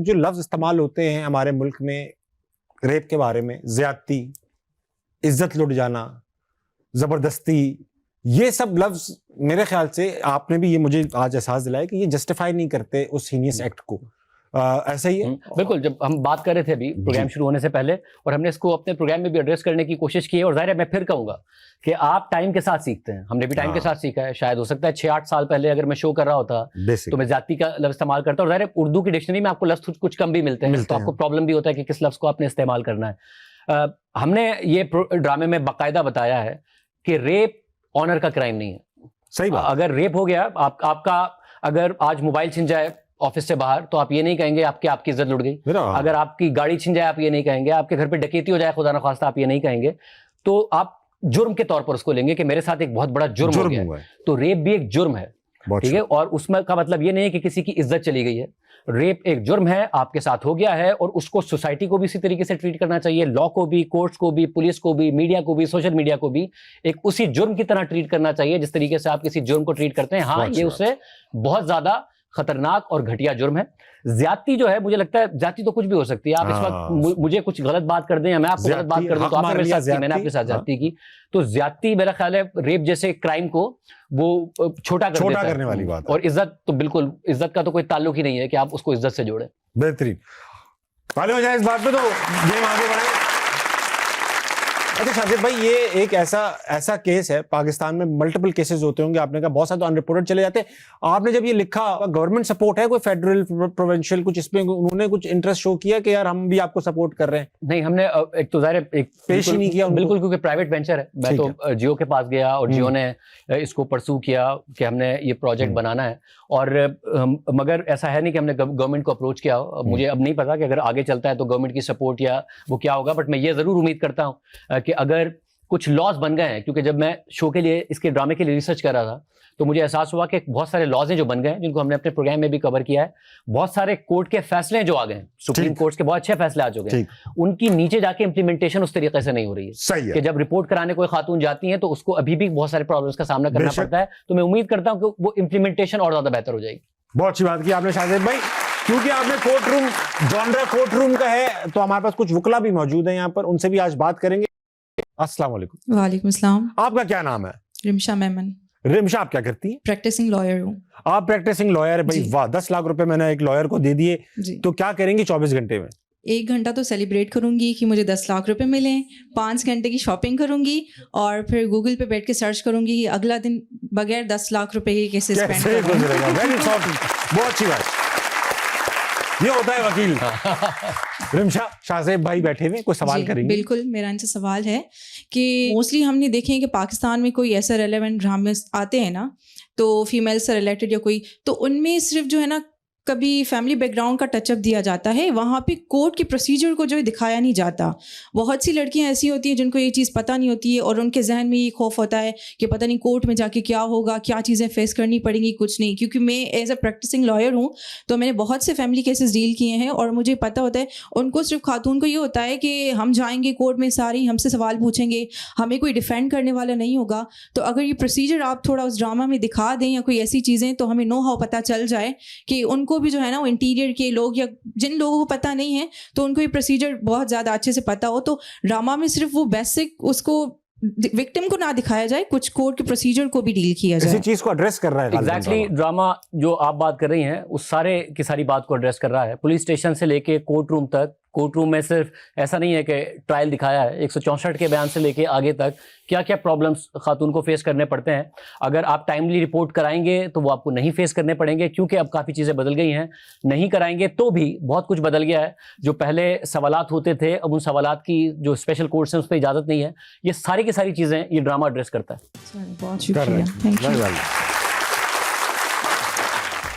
جو لفظ استعمال ہوتے ہیں ہمارے ملک میں ریپ کے بارے میں، زیادتی، عزت لٹ جانا، زبردستی، یہ سب لفظ میرے خیال سے آپ نے بھی یہ مجھے آج احساس دلایا کہ یہ جسٹیفائی نہیں کرتے اس ہینیس ایکٹ کو. ایسا ہی ہے بالکل. جب ہم بات کر رہے تھے ابھی پروگرام شروع ہونے سے پہلے، اور ہم نے اس کو اپنے پروگرام میں بھی ایڈریس کرنے کی کوشش کی ہے، اور ظاہر ہے میں پھر کہوں گا کہ آپ ٹائم کے ساتھ سیکھتے ہیں. ہم نے بھی ٹائم کے ساتھ سیکھا ہے. شاید ہو سکتا ہے 6-8 سال پہلے اگر میں شو کر رہا ہوتا تو میں زیادتی کا لفظ استعمال کرتا ہوں. اور ظاہر ہے اردو کی ڈکشنری میں آپ کو لفظ کچھ کم بھی ملتے ہیں، تو آپ کو پرابلم بھی ہوتا ہے کہ کس لفظ کو آپ نے استعمال کرنا ہے. ہم نے یہ ڈرامے میں باقاعدہ بتایا ہے کہ ریپ آنر کا کرائم نہیں ہے. صحیح بات. اگر ریپ ہو گیا، آپ کا اگر آج موبائل چھن جائے آفس سے باہر، تو آپ یہ نہیں کہیں گے آپ کی عزت لٹ گئی. اگر آپ کی گاڑی چھن جائے آپ یہ نہیں کہیں گے. آپ کے گھر پہ ڈکیتی ہو جائے خدا نخواستہ آپ یہ نہیں کہیں گے. تو آپ جرم کے طور پر اس کو لیں گے کہ میرے ساتھ ایک بہت بڑا جرم ہو گیا ہے. تو ریپ بھی ایک جرم ہے، ٹھیک ہے. اور اس میں کا مطلب یہ نہیں ہے کہ کسی کی عزت چلی گئی ہے. ریپ ایک جرم ہے، آپ کے ساتھ ہو گیا ہے، اور اس کو سوسائٹی کو بھی اسی طریقے سے ٹریٹ کرنا چاہیے، لا کو بھی، کورٹس کو بھی، پولیس کو بھی، میڈیا کو بھی، سوشل میڈیا کو بھی ایک اسی جرم کی طرح ٹریٹ کرنا چاہیے جس طریقے سے آپ کسی جرم کو ٹریٹ کرتے ہیں. ہاں یہ اس سے بہت زیادہ خطرناک اور گھٹیا جرم ہے. زیادتی جو ہے مجھے لگتا ہے زیادتی تو کچھ بھی ہو سکتی ہے. آپ اس وقت مجھے کچھ غلط بات کر دیں یا میں آپ کو غلط بات کر دوں تو آپ نے میرے ساتھ کی، میں نے آپ کے ساتھ زیادتی کی. تو زیادتی میرا خیال ہے ریپ جیسے کرائم کو وہ چھوٹا کرنے والی بات ہے. اور عزت تو بالکل، عزت کا تو کوئی تعلق ہی نہیں ہے کہ آپ اس کو عزت سے جوڑیں. بہترین. والے ہو جائیں اس بات پہ تو گیم آگے بڑھیں. اچھا شاہزیب بھائی، یہ ایک ایسا کیس ہے، پاکستان میں ملٹیپل کیسز ہوتے ہوں گے، آپ نے کہا بہت سارے تو ان رپورٹڈ چلے جاتے ہیں. آپ نے جب یہ لکھا، گورنمنٹ سپورٹ ہے کوئی فیڈرل پروونشل کچھ اس پہ انہوں نے کچھ انٹرسٹ شو کیا کہ یار ہم بھی آپ کو سپورٹ کر رہے ہیں؟ نہیں، ہم نے ایک تو ظاہر ایک پیش ہی نہیں کیا بالکل، کیونکہ پرائیویٹ وینچر ہے. میں تو جیو کے پاس گیا اور جیو نے اس کو پرسو کیا کہ ہم نے یہ پروجیکٹ بنانا ہے. اور مگر ایسا ہے نہیں کہ ہم نے گورنمنٹ کو اپروچ کیا. مجھے اب نہیں پتا کہ اگر آگے چلتا ہے تو گورنمنٹ کی سپورٹ یا وہ کیا ہوگا، بٹ میں یہ ضرور امید کرتا ہوں کہ اگر کچھ لاز بن گئے ہیں، کیونکہ جب میں شو کے لیے، اس کے ڈرامے کے لیے ریسرچ کر رہا تھا تو مجھے احساس ہوا کہ بہت سارے لاز ہیں جو بن گئے ہیں، جن کو ہم نے اپنے پروگرام میں بھی کور کیا ہے. بہت سارے کورٹ کے فیصلے جو آ گئے ہیں، سپریم کورٹ کے بہت اچھے فیصلے آ چکے ہیں، ان کی نیچے جا کے امپلیمنٹیشن اس طریقے سے نہیں ہو رہی ہے کہ جب رپورٹ کرانے کوئی خاتون جاتی ہیں تو اس کو ابھی بھی بہت سارے پرابلمس کا سامنا کرنا پڑتا ہے. تو میں امید کرتا ہوں کہ وہ امپلیمنٹیشن اور زیادہ بہتر ہو جائے گی. بہت اچھی بات کی آپ نے شاہزیب بھائی. کیونکہ آپ نے کورٹ روم جانرا کورٹ روم کا ہے تو ہمارے پاس کچھ وکلا بھی موجود ہیں یہاں پر، ان سے بھی آج بات کریں گے. السلام علیکم. وعلیکم السلام. آپ کا کیا نام ہے؟ رمشا میمن. رمشا، آپ کیا کرتی ہیں؟ پریکٹسنگ لائر ہوں. آپ پریکٹسنگ لائر ہے بھائی، واہ. 10 لاکھ روپے میں نے ایک لائر کو دے دیے، تو کیا کریں گی 24 گھنٹے میں؟ 1 گھنٹہ تو سیلیبریٹ کروں گی کہ مجھے 10 لاکھ روپے ملیں. 5 گھنٹے کی شاپنگ کروں گی اور پھر گوگل پہ بیٹھ کے سرچ کروں گی اگلا دن بغیر 10 لاکھ روپے کے کیسے اسپینڈ کروں. بہت اچھی بات. یہ ہوتا ہے وکیل. رمشا، شاہزیب بھائی بیٹھے ہوئے، کوئی سوال کریں گے؟ بالکل، میرا ان سے سوال ہے کہ موسٹلی ہم نے دیکھے کہ پاکستان میں کوئی ایسا ریلیونٹ ڈرامے آتے ہیں نا تو فیمیل سے ریلیٹڈ یا کوئی، تو ان میں صرف جو ہے نا کبھی فیملی بیک گراؤنڈ کا ٹچ اپ دیا جاتا ہے، وہاں پہ کورٹ کے پروسیجر کو جو ہے دکھایا نہیں جاتا. بہت سی لڑکیاں ایسی ہوتی ہیں جن کو یہ چیز پتہ نہیں ہوتی ہے اور ان کے ذہن میں یہ خوف ہوتا ہے کہ پتہ نہیں کورٹ میں جا کے کیا ہوگا، کیا چیزیں فیس کرنی پڑیں گی. کچھ نہیں، کیونکہ میں ایز اے پریکٹسنگ لائر ہوں تو میں نے بہت سے فیملی کیسز ڈیل کیے ہیں اور مجھے پتہ ہوتا ہے ان کو، صرف خاتون کو یہ ہوتا ہے کہ ہم جائیں گے کورٹ میں، ساری ہم سے سوال پوچھیں گے، ہمیں کوئی ڈیفینڈ کرنے والا نہیں ہوگا. تو اگر یہ پروسیجر آپ تھوڑا اس ڈرامہ میں دکھا دیں یا کوئی ایسی چیزیں، تو ہمیں نو ہاؤ پتہ چل جائے کہ ان کو بھی جو ہے نا وہ کے لوگ یا جن لوگوں کو پتہ نہیں ہے تو ان کو یہ پروسیجر بہت زیادہ اچھے سے پتہ ہو. تو ڈرامہ میں صرف وہ بیسک اس کو وکٹم کو نہ دکھایا جائے، کچھ کورٹ کے پروسیجر کو بھی ڈیل کیا جائے. اسی چیز کو ایڈریس کر رہا ہے ایگزیکٹلی. ڈرامہ جو آپ بات کر رہی ہیں اس سارے کی ساری بات کو ایڈریس کر رہا ہے، پولیس اسٹیشن سے لے کے کورٹ روم تک. کورٹ روم میں صرف ایسا نہیں ہے کہ ٹرائل دکھایا ہے، 164 کے بیان سے لے کے آگے تک کیا کیا پرابلمس خاتون کو فیس کرنے پڑتے ہیں. اگر آپ ٹائملی رپورٹ کرائیں گے تو وہ آپ کو نہیں فیس کرنے پڑیں گے، کیونکہ اب کافی چیزیں بدل گئی ہیں. نہیں کرائیں گے تو بھی بہت کچھ بدل گیا ہے. جو پہلے سوالات ہوتے تھے اب ان سوالات کی جو اسپیشل کورٹس ہیں اس پہ اجازت نہیں ہے. یہ ساری کی ساری چیزیں یہ ڈرامہ ایڈریس کرتا ہے. بہت شکریہ.